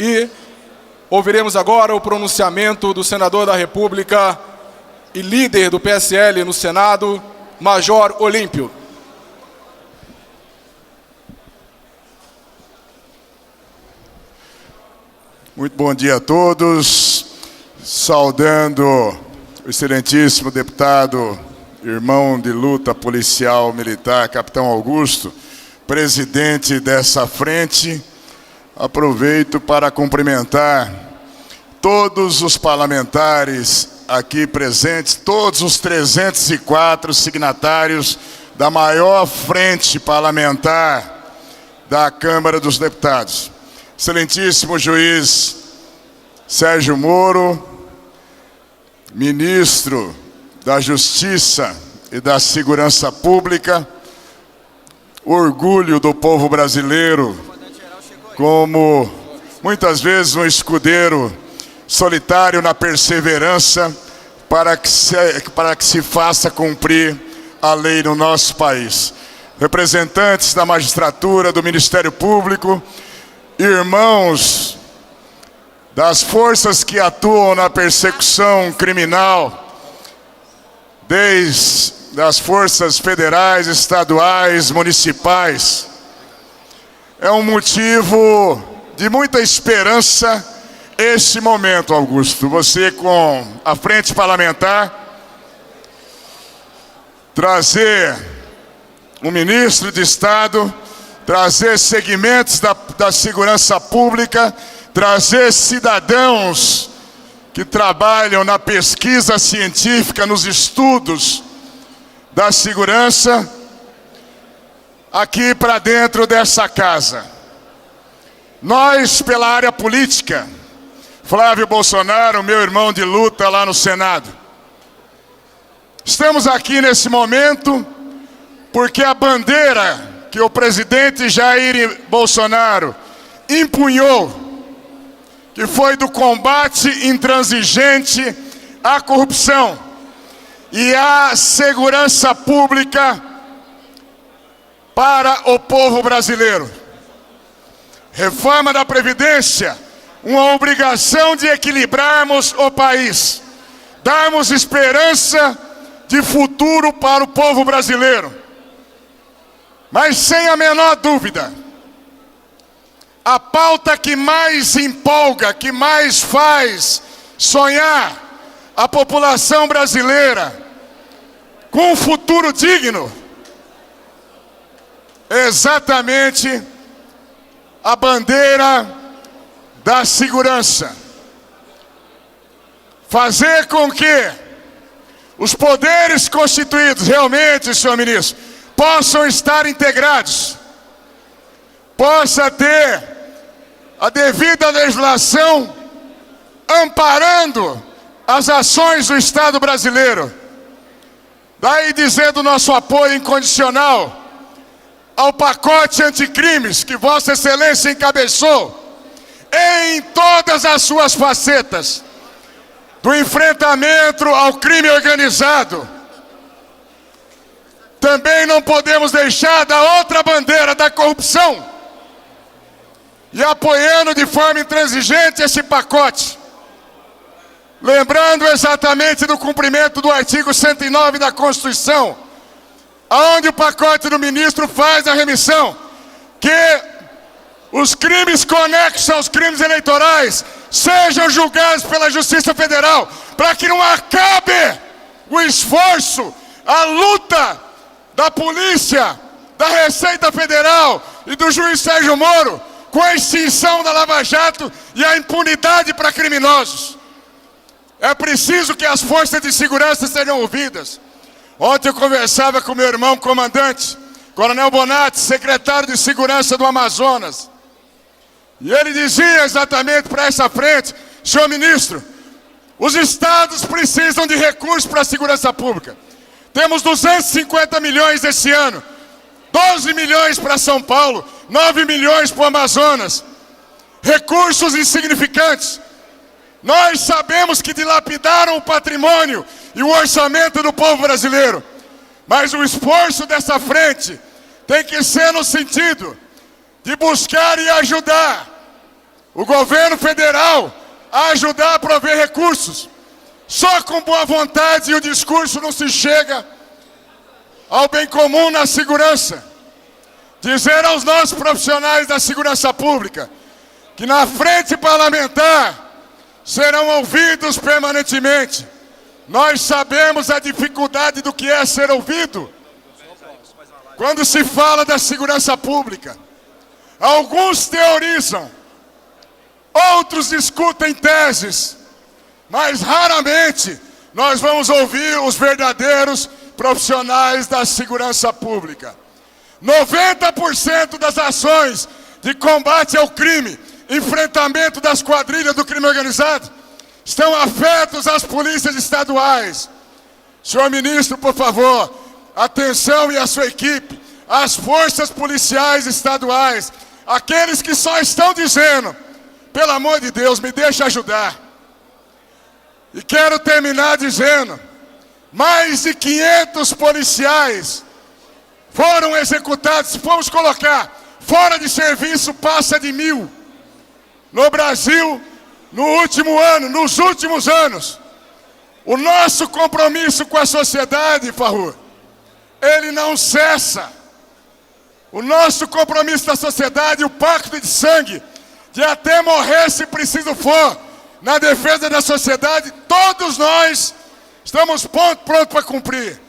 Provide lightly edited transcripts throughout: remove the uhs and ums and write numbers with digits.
E ouviremos agora o pronunciamento do senador da República e líder do PSL no Senado, Major Olímpio. Muito bom dia a todos, saudando o excelentíssimo deputado, irmão de luta policial militar, capitão Augusto, presidente dessa frente. Aproveito para cumprimentar todos os parlamentares aqui presentes, todos os 304 signatários da maior frente parlamentar da Câmara dos Deputados. Excelentíssimo juiz Sérgio Moro, ministro da Justiça e da Segurança Pública, orgulho do povo brasileiro, como muitas vezes um escudeiro solitário na perseverança para que se faça cumprir a lei no nosso país. Representantes da magistratura, do Ministério Público, irmãos das forças que atuam na persecução criminal, desde as forças federais, estaduais, municipais. É um motivo de muita esperança este momento, Augusto. Você com a frente parlamentar, trazer um ministro de Estado, trazer segmentos da segurança pública, trazer cidadãos que trabalham na pesquisa científica, nos estudos da segurança, aqui para dentro dessa casa. Nós, pela área política, Flávio Bolsonaro, meu irmão de luta lá no Senado, estamos aqui nesse momento porque a bandeira que o presidente Jair Bolsonaro empunhou, que foi do combate intransigente à corrupção e à segurança pública para o povo brasileiro. Reforma da Previdência, uma obrigação de equilibrarmos o país, darmos esperança de futuro para o povo brasileiro. Mas sem a menor dúvida, a pauta que mais empolga, que mais faz sonhar a população brasileira com um futuro digno, é exatamente a bandeira da segurança. Fazer com que os poderes constituídos realmente, senhor ministro, possam estar integrados, possa ter a devida legislação amparando as ações do Estado brasileiro. Daí dizendo nosso apoio incondicional ao pacote anticrimes que Vossa Excelência encabeçou em todas as suas facetas, do enfrentamento ao crime organizado. Também não podemos deixar da outra bandeira da corrupção, e apoiando de forma intransigente esse pacote, lembrando exatamente do cumprimento do artigo 109 da Constituição, onde o pacote do ministro faz a remissão, que os crimes conexos aos crimes eleitorais sejam julgados pela Justiça Federal, para que não acabe o esforço, a luta da polícia, da Receita Federal e do juiz Sérgio Moro com a extinção da Lava Jato e a impunidade para criminosos. É preciso que as forças de segurança sejam ouvidas. Ontem eu conversava com meu irmão comandante, Coronel Bonatti, secretário de Segurança do Amazonas. E ele dizia exatamente para essa frente: senhor ministro, os estados precisam de recursos para a segurança pública. Temos 250 milhões esse ano, 12 milhões para São Paulo, 9 milhões para o Amazonas. Recursos insignificantes. Nós sabemos que dilapidaram o patrimônio e o orçamento do povo brasileiro. Mas o esforço dessa frente tem que ser no sentido de buscar e ajudar o governo federal a ajudar a prover recursos. Só com boa vontade e o discurso não se chega ao bem comum na segurança. Dizer aos nossos profissionais da segurança pública que na frente parlamentar serão ouvidos permanentemente. Nós sabemos a dificuldade do que é ser ouvido quando se fala da segurança pública. Alguns teorizam, outros discutem teses, mas raramente nós vamos ouvir os verdadeiros profissionais da segurança pública. 90% das ações de combate ao crime, enfrentamento das quadrilhas do crime organizado, estão afetos às polícias estaduais. Senhor ministro, por favor, atenção e a sua equipe, às forças policiais estaduais, aqueles que só estão dizendo, pelo amor de Deus, me deixa ajudar. E quero terminar dizendo, mais de 500 policiais foram executados, se formos colocar, fora de serviço passa de 1.000. No Brasil, no último ano, nos últimos anos, o nosso compromisso com a sociedade, Farrur, ele não cessa. O nosso compromisso da sociedade, o pacto de sangue, de até morrer se preciso for, na defesa da sociedade, todos nós estamos prontos para cumprir.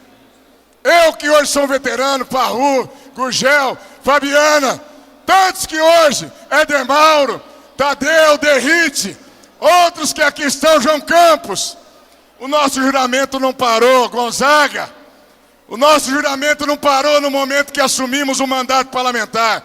Eu que hoje sou um veterano, Farrur, Gurgel, Fabiana, tantos que hoje, Éder Mauro, Tadeu, Derrite, outros que aqui estão, João Campos. O nosso juramento não parou, Gonzaga. O nosso juramento não parou no momento que assumimos o mandato parlamentar.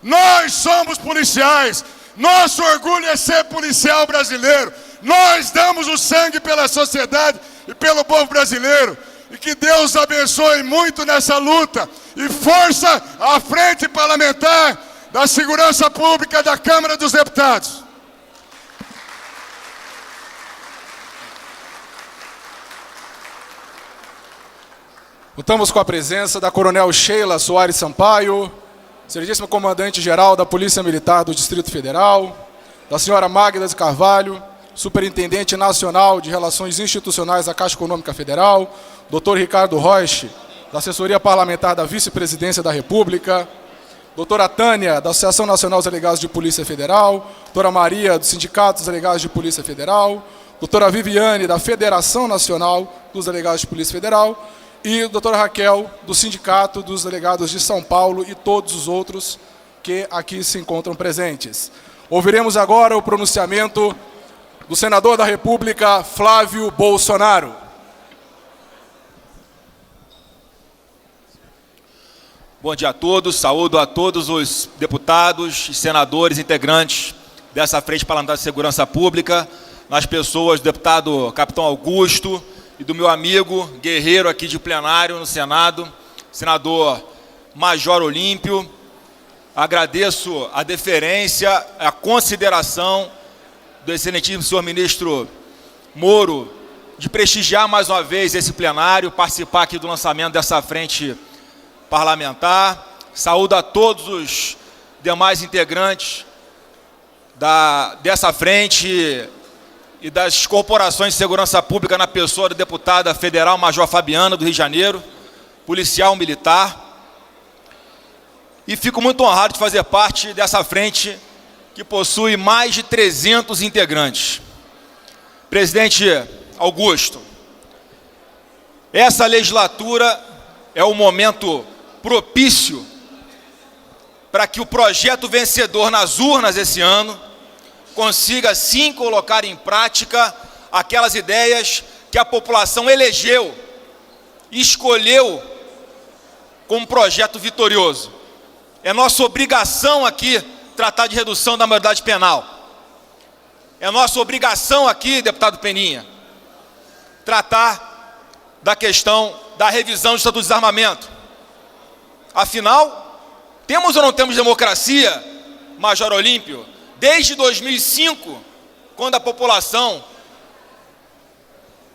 Nós somos policiais. Nosso orgulho é ser policial brasileiro. Nós damos o sangue pela sociedade e pelo povo brasileiro. E que Deus abençoe muito nessa luta. E força à frente parlamentar da Segurança Pública da Câmara dos Deputados. Contamos com a presença da Coronel Sheila Soares Sampaio, Excelentíssima Comandante-Geral da Polícia Militar do Distrito Federal, da Senhora Magda de Carvalho, Superintendente Nacional de Relações Institucionais da Caixa Econômica Federal, Dr. Ricardo Roche, da Assessoria Parlamentar da Vice-Presidência da República, doutora Tânia, da Associação Nacional dos Delegados de Polícia Federal, doutora Maria, do Sindicato dos Delegados de Polícia Federal, doutora Viviane, da Federação Nacional dos Delegados de Polícia Federal, e doutora Raquel, do Sindicato dos Delegados de São Paulo e todos os outros que aqui se encontram presentes. Ouviremos agora o pronunciamento do senador da República, Flávio Bolsonaro. Bom dia a todos, saúdo a todos os deputados e senadores integrantes dessa Frente Parlamentar de Segurança Pública, nas pessoas do deputado Capitão Augusto e do meu amigo guerreiro aqui de plenário no Senado, senador Major Olímpio. Agradeço a deferência, a consideração do excelentíssimo senhor ministro Moro de prestigiar mais uma vez esse plenário, participar aqui do lançamento dessa frente parlamentar. Saúdo a todos os demais integrantes dessa frente e das corporações de segurança pública na pessoa da deputada federal Major Fabiana, do Rio de Janeiro, policial militar. E fico muito honrado de fazer parte dessa frente que possui mais de 300 integrantes. Presidente Augusto, essa legislatura é o momento propício para que o projeto vencedor nas urnas esse ano consiga sim colocar em prática aquelas ideias que a população elegeu e escolheu como projeto vitorioso. É nossa obrigação aqui tratar de redução da maioridade penal. É nossa obrigação aqui, deputado Peninha, tratar da questão da revisão do Estatuto de Desarmamento. Afinal, temos ou não temos democracia, Major Olímpio? Desde 2005, quando a população,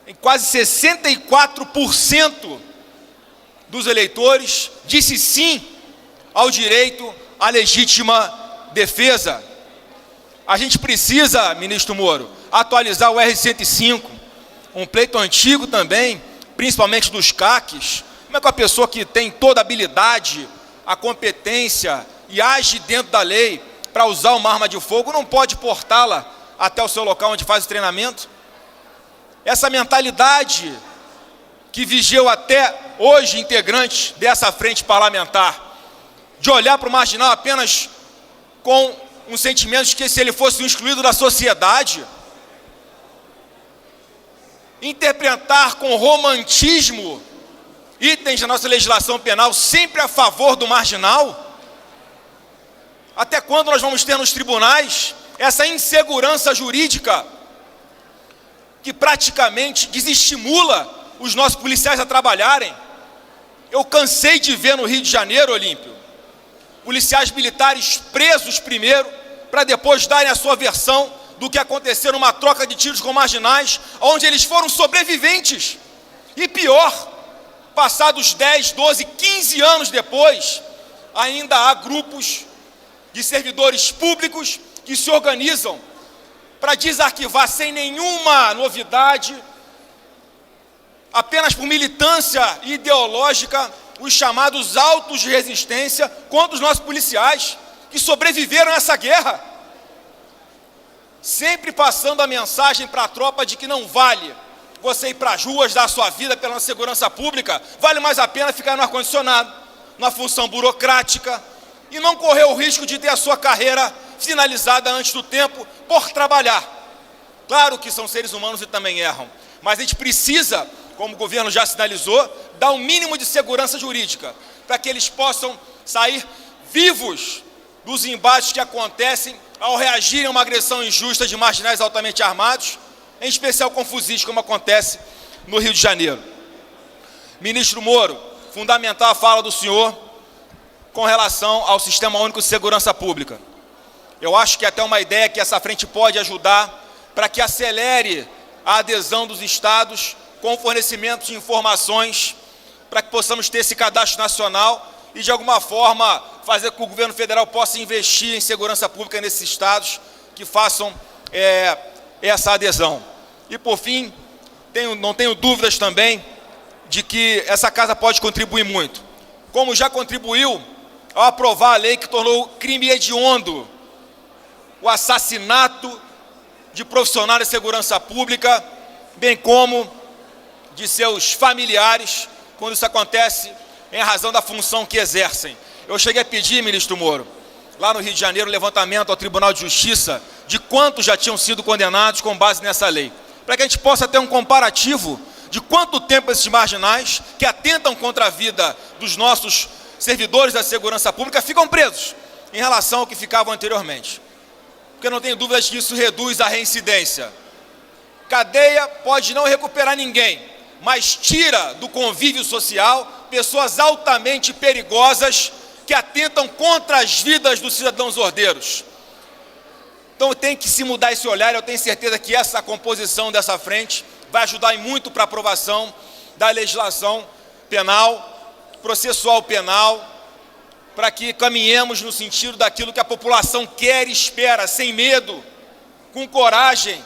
em quase 64% dos eleitores, disse sim ao direito à legítima defesa. a gente precisa, ministro Moro, atualizar o R-105, um pleito antigo também, principalmente dos CACs. Como é que a pessoa que tem toda a habilidade, a competência e age dentro da lei para usar uma arma de fogo não pode portá-la até o seu local onde faz o treinamento? Essa mentalidade que vigiou até hoje integrantes dessa frente parlamentar, de olhar para o marginal apenas com um sentimento de que se ele fosse um excluído da sociedade, interpretar com romantismo itens da nossa legislação penal sempre a favor do marginal. Até quando nós vamos ter nos tribunais essa insegurança jurídica que praticamente desestimula os nossos policiais a trabalharem? Eu cansei de ver no Rio de Janeiro, Olímpio, policiais militares presos primeiro, para depois darem a sua versão do que aconteceu numa troca de tiros com marginais, onde eles foram sobreviventes. E pior, passados 10, 12, 15 anos depois, ainda há grupos de servidores públicos que se organizam para desarquivar sem nenhuma novidade, apenas por militância ideológica, os chamados autos de resistência contra os nossos policiais que sobreviveram a essa guerra, sempre passando a mensagem para a tropa de que não vale você ir para as ruas, dar a sua vida pela segurança pública, vale mais a pena ficar no ar-condicionado, na função burocrática, e não correr o risco de ter a sua carreira finalizada antes do tempo por trabalhar. Claro que são seres humanos e também erram, mas a gente precisa, como o governo já sinalizou, dar um mínimo de segurança jurídica, para que eles possam sair vivos dos embates que acontecem ao reagirem a uma agressão injusta de marginais altamente armados, em especial com fuzis, como acontece no Rio de Janeiro. Ministro Moro, fundamental a fala do senhor com relação ao Sistema Único de Segurança Pública. Eu acho que até uma ideia que essa frente pode ajudar para que acelere a adesão dos estados com o fornecimento de informações, para que possamos ter esse cadastro nacional e, de alguma forma, fazer com que o governo federal possa investir em segurança pública nesses estados que façam essa adesão. E, por fim, não tenho dúvidas também de que essa casa pode contribuir muito, como já contribuiu ao aprovar a lei que tornou crime hediondo o assassinato de profissionais de segurança pública, bem como de seus familiares, quando isso acontece em razão da função que exercem. Eu cheguei a pedir, ministro Moro, lá no Rio de Janeiro, levantamento ao Tribunal de Justiça de quantos já tinham sido condenados com base nessa lei, para que a gente possa ter um comparativo de quanto tempo esses marginais que atentam contra a vida dos nossos servidores da segurança pública ficam presos em relação ao que ficavam anteriormente. Porque eu não tenho dúvidas que isso reduz a reincidência. Cadeia pode não recuperar ninguém, mas tira do convívio social pessoas altamente perigosas que atentam contra as vidas dos cidadãos ordeiros. Então tem que se mudar esse olhar. Eu tenho certeza que essa composição dessa frente vai ajudar em muito para a aprovação da legislação penal, processual penal, para que caminhemos no sentido daquilo que a população quer e espera, sem medo, com coragem.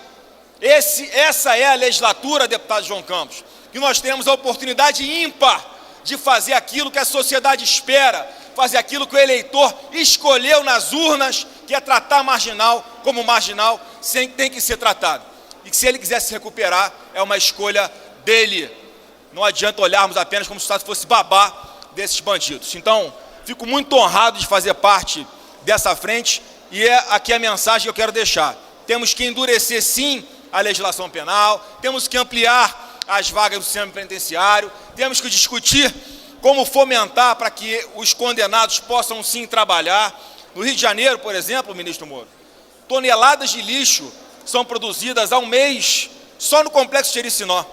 Essa é a legislatura, deputado João Campos, que nós temos a oportunidade ímpar de fazer aquilo que a sociedade espera, fazer aquilo que o eleitor escolheu nas urnas, que é tratar marginal como marginal, tem que ser tratado. E que se ele quiser se recuperar, é uma escolha dele. Não adianta olharmos apenas como se o Estado fosse babá desses bandidos. Então, fico muito honrado de fazer parte dessa frente e é aqui a mensagem que eu quero deixar. Temos que endurecer, sim, a legislação penal, temos que ampliar as vagas do sistema penitenciário, temos que discutir como fomentar para que os condenados possam, sim, trabalhar. No Rio de Janeiro, por exemplo, ministro Moro, toneladas de lixo são produzidas ao mês só no Complexo Jericinó.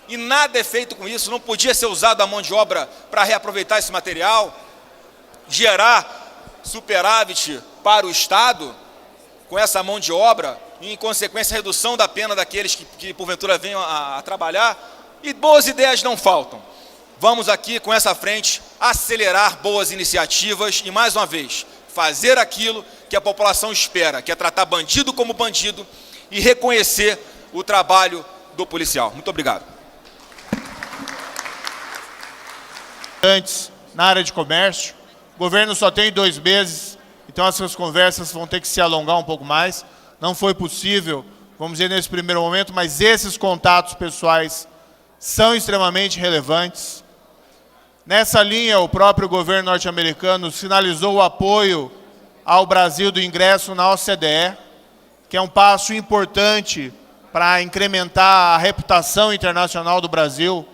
E nada é feito com isso. Não podia ser usado a mão de obra para reaproveitar esse material, gerar superávit para o Estado com essa mão de obra e, em consequência, a redução da pena daqueles que porventura venham a trabalhar. E boas ideias não faltam. Vamos aqui, com essa frente, acelerar boas iniciativas e, mais uma vez, fazer aquilo que a população espera, que é tratar bandido como bandido e reconhecer o trabalho do policial. Muito obrigado. Antes, na área de comércio, o governo só tem 2 meses, então essas conversas vão ter que se alongar um pouco mais. Não foi possível, vamos dizer, nesse primeiro momento, mas esses contatos pessoais são extremamente relevantes. Nessa linha, o próprio governo norte-americano sinalizou o apoio ao Brasil do ingresso na OCDE, que é um passo importante para incrementar a reputação internacional do Brasil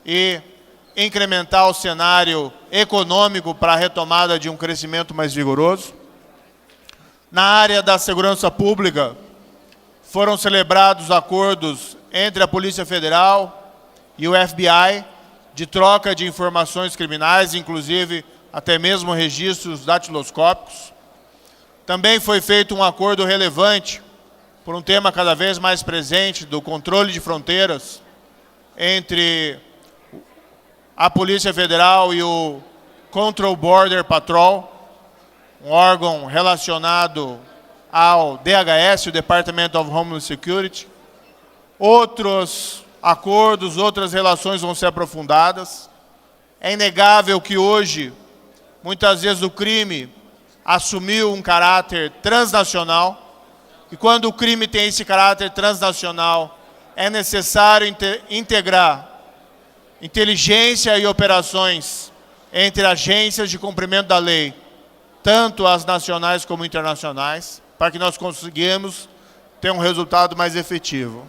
e incrementar o cenário econômico para a retomada de um crescimento mais vigoroso. Na área da segurança pública, foram celebrados acordos entre a Polícia Federal e o FBI de troca de informações criminais, inclusive até mesmo registros datiloscópicos. Também foi feito um acordo relevante por um tema cada vez mais presente do controle de fronteiras entre a Polícia Federal e o Control Border Patrol, um órgão relacionado ao DHS, o Department of Homeland Security. Outros acordos, outras relações vão ser aprofundadas. É inegável que hoje, muitas vezes, o crime assumiu um caráter transnacional, e quando o crime tem esse caráter transnacional, é necessário integrar inteligência e operações entre agências de cumprimento da lei, tanto as nacionais como internacionais, para que nós consigamos ter um resultado mais efetivo.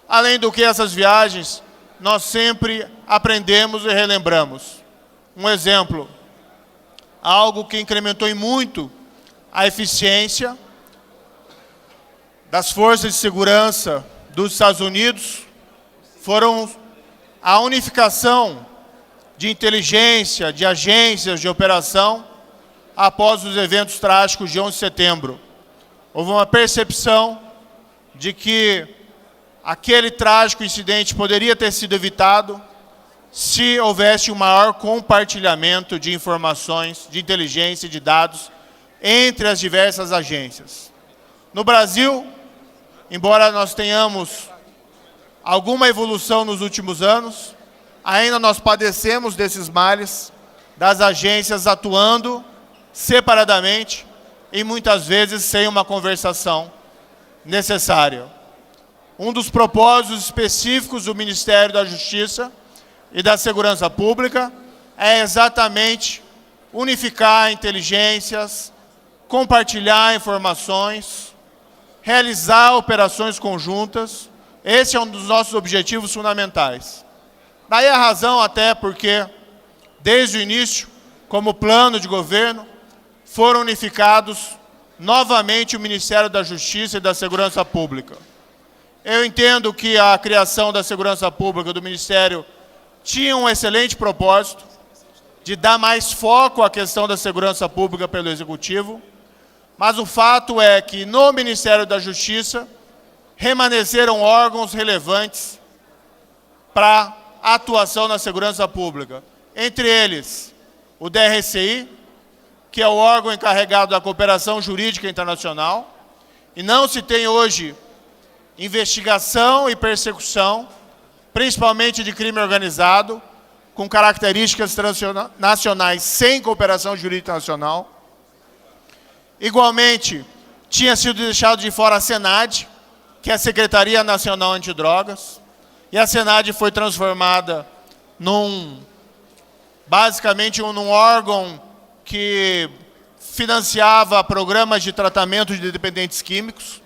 Além do que, essas viagens, nós sempre aprendemos e relembramos. Um exemplo, algo que incrementou em muito a eficiência das forças de segurança dos Estados Unidos foram a unificação de inteligência, de agências de operação após os eventos trágicos de 11 de setembro. Houve uma percepção de que aquele trágico incidente poderia ter sido evitado se houvesse um maior compartilhamento de informações, de inteligência e de dados entre as diversas agências. No Brasil, embora nós tenhamos alguma evolução nos últimos anos, ainda nós padecemos desses males das agências atuando separadamente e muitas vezes sem uma conversação necessária. Um dos propósitos específicos do Ministério da Justiça e da Segurança Pública é exatamente unificar inteligências, compartilhar informações, realizar operações conjuntas. Esse é um dos nossos objetivos fundamentais. Daí a razão até porque, desde o início, como plano de governo, foram unificados novamente o Ministério da Justiça e da Segurança Pública. Eu entendo que a criação da Segurança Pública do Ministério tinha um excelente propósito de dar mais foco à questão da segurança pública pelo Executivo, mas o fato é que no Ministério da Justiça remanesceram órgãos relevantes para a atuação na segurança pública. Entre eles, o DRCI, que é o órgão encarregado da cooperação jurídica internacional, e não se tem hoje investigação e persecução, principalmente de crime organizado, com características transnacionais sem cooperação jurídica internacional. Igualmente, tinha sido deixado de fora a SENAD, que é a Secretaria Nacional Antidrogas, e a SENAD foi transformada basicamente num órgão que financiava programas de tratamento de dependentes químicos.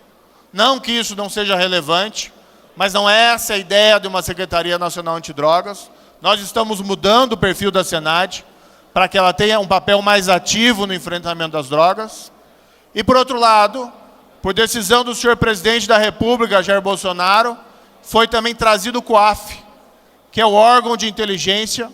Não que isso não seja relevante, mas não é essa a ideia de uma Secretaria Nacional Antidrogas. Nós estamos mudando o perfil da SENAD para que ela tenha um papel mais ativo no enfrentamento das drogas. E, por outro lado, por decisão do senhor presidente da República, Jair Bolsonaro, foi também trazido o COAF, que é o órgão de inteligência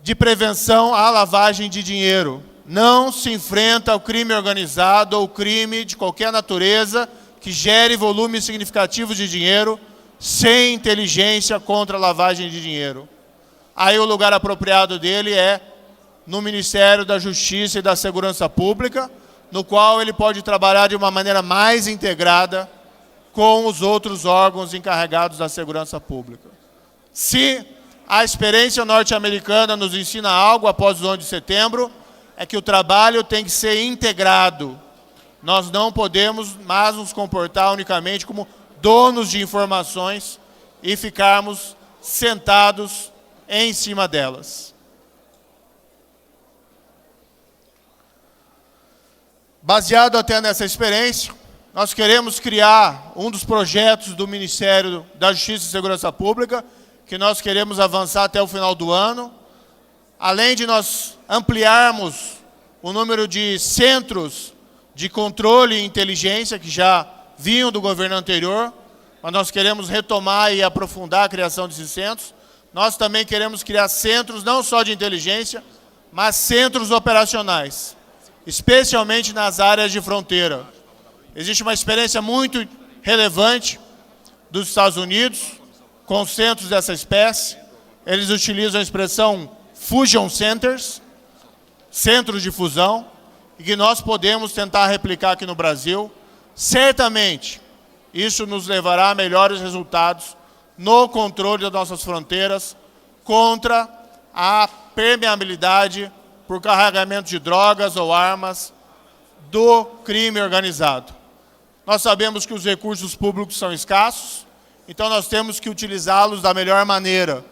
de prevenção à lavagem de dinheiro. Não se enfrenta o crime organizado ou crime de qualquer natureza que gere volumes significativos de dinheiro sem inteligência contra a lavagem de dinheiro. Aí o lugar apropriado dele é no Ministério da Justiça e da Segurança Pública, no qual ele pode trabalhar de uma maneira mais integrada com os outros órgãos encarregados da segurança pública. Se a experiência norte-americana nos ensina algo após o 11 de setembro, é que o trabalho tem que ser integrado. Nós não podemos mais nos comportar unicamente como donos de informações e ficarmos sentados em cima delas. Baseado até nessa experiência, nós queremos criar um dos projetos do Ministério da Justiça e Segurança Pública, que nós queremos avançar até o final do ano, além de nós ampliarmos o número de centros de controle e inteligência que já vinham do governo anterior, mas nós queremos retomar e aprofundar a criação desses centros. Nós também queremos criar centros não só de inteligência, mas centros operacionais, especialmente nas áreas de fronteira. Existe uma experiência muito relevante dos Estados Unidos com centros dessa espécie. Eles utilizam a expressão fusion centers, centros de fusão, e que nós podemos tentar replicar aqui no Brasil. Certamente, isso nos levará a melhores resultados no controle das nossas fronteiras contra a permeabilidade por carregamento de drogas ou armas do crime organizado. Nós sabemos que os recursos públicos são escassos, então nós temos que utilizá-los da melhor maneira.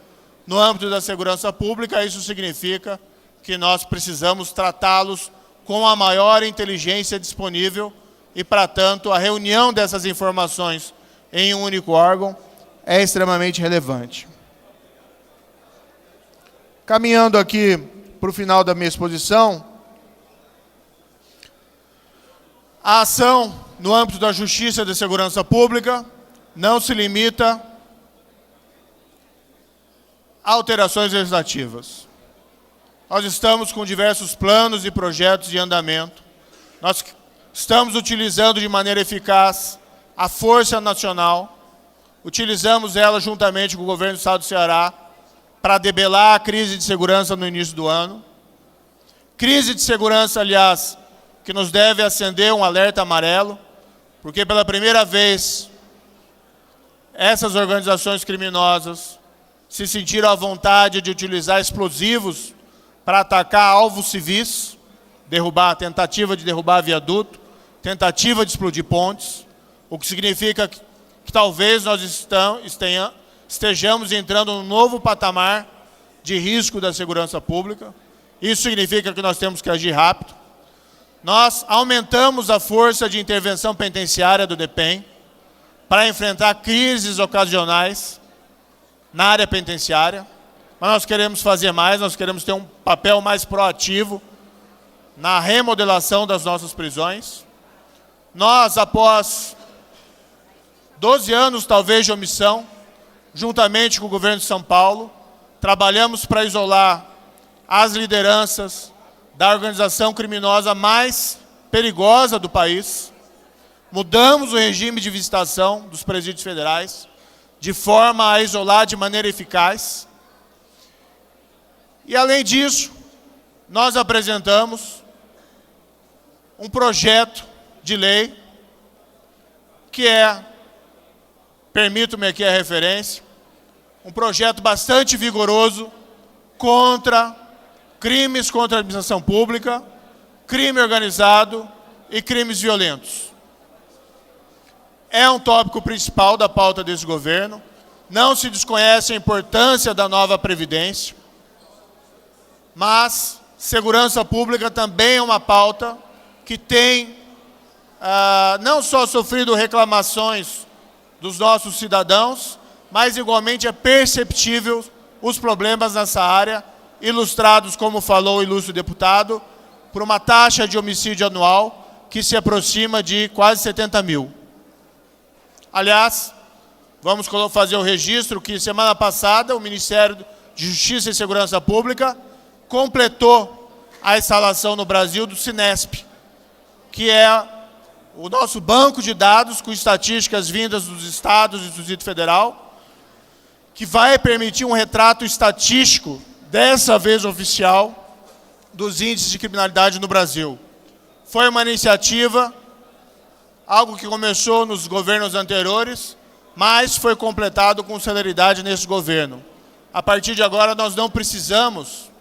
No âmbito da segurança pública, isso significa que nós precisamos tratá-los com a maior inteligência disponível e, para tanto, a reunião dessas informações em um único órgão é extremamente relevante. Caminhando aqui para o final da minha exposição, a ação no âmbito da Justiça e da Segurança Pública não se limita a alterações legislativas. Nós estamos com diversos planos e projetos em andamento. Nós estamos utilizando de maneira eficaz a Força Nacional, utilizamos ela juntamente com o governo do Estado do Ceará para debelar a crise de segurança no início do ano. Crise de segurança, aliás, que nos deve acender um alerta amarelo, porque pela primeira vez essas organizações criminosas se sentiram à vontade de utilizar explosivos para atacar alvos civis, tentativa de derrubar viaduto, tentativa de explodir pontes, o que significa que talvez nós estejamos entrando num novo patamar de risco da segurança pública. Isso significa que nós temos que agir rápido. Nós aumentamos a força de intervenção penitenciária do DEPEN para enfrentar crises ocasionais na área penitenciária, mas nós queremos fazer mais, nós queremos ter um papel mais proativo na remodelação das nossas prisões. Nós, após 12 anos, talvez, de omissão, juntamente com o governo de São Paulo, trabalhamos para isolar as lideranças da organização criminosa mais perigosa do país. Mudamos o regime de visitação dos presídios federais, de forma a isolar de maneira eficaz. E, além disso, nós apresentamos um projeto de lei que permito-me aqui a referência, um projeto bastante vigoroso contra crimes contra a administração pública, crime organizado e crimes violentos. É um tópico principal da pauta desse governo. Não se desconhece a importância da nova Previdência, mas segurança pública também é uma pauta que tem não só sofrido reclamações dos nossos cidadãos, mas igualmente é perceptível os problemas nessa área, ilustrados, como falou o ilustre deputado, por uma taxa de homicídio anual que se aproxima de quase 70 mil. Aliás, vamos fazer o registro que semana passada o Ministério de Justiça e Segurança Pública completou a instalação no Brasil do Cinesp, que é o nosso banco de dados com estatísticas vindas dos estados e do Distrito Federal, que vai permitir um retrato estatístico, dessa vez oficial, dos índices de criminalidade no Brasil. Foi uma iniciativa, algo que começou nos governos anteriores, mas foi completado com celeridade nesse governo. A partir de agora, nós não precisamos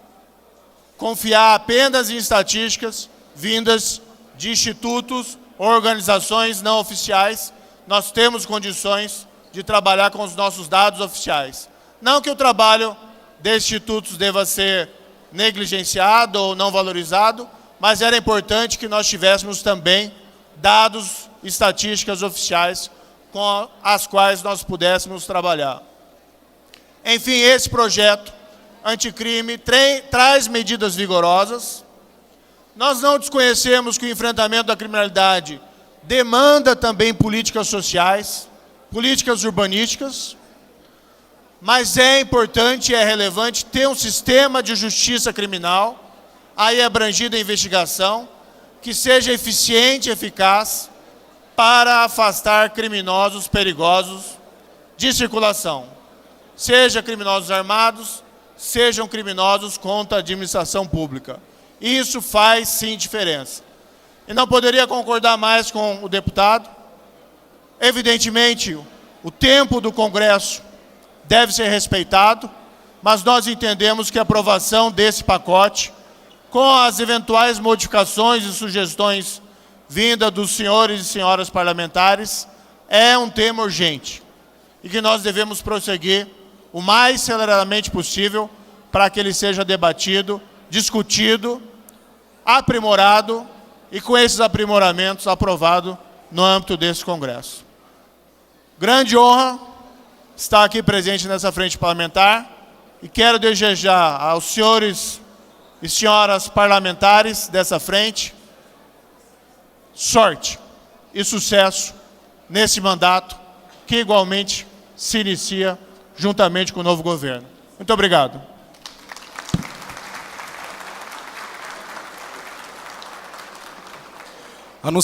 confiar apenas em estatísticas vindas de institutos ou organizações não oficiais. Nós temos condições de trabalhar com os nossos dados oficiais. Não que o trabalho de institutos deva ser negligenciado ou não valorizado, mas era importante que nós tivéssemos também dados, estatísticas oficiais com as quais nós pudéssemos trabalhar. Enfim, esse projeto anticrime traz medidas vigorosas. Nós não desconhecemos que o enfrentamento da criminalidade demanda também políticas sociais, políticas urbanísticas, mas é importante e é relevante ter um sistema de justiça criminal, aí abrangida a investigação, que seja eficiente e eficaz para afastar criminosos perigosos de circulação, seja criminosos armados, sejam criminosos contra a administração pública. Isso faz sim diferença. E não poderia concordar mais com o deputado. Evidentemente, o tempo do Congresso deve ser respeitado, mas nós entendemos que a aprovação desse pacote, com as eventuais modificações e sugestões vindas dos senhores e senhoras parlamentares, é um tema urgente e que nós devemos prosseguir o mais aceleradamente possível para que ele seja debatido, discutido, aprimorado e com esses aprimoramentos aprovado no âmbito desse Congresso. Grande honra estar aqui presente nessa frente parlamentar e quero desejar aos senhores e senhoras parlamentares dessa frente sorte e sucesso nesse mandato que igualmente se inicia juntamente com o novo governo. Muito obrigado.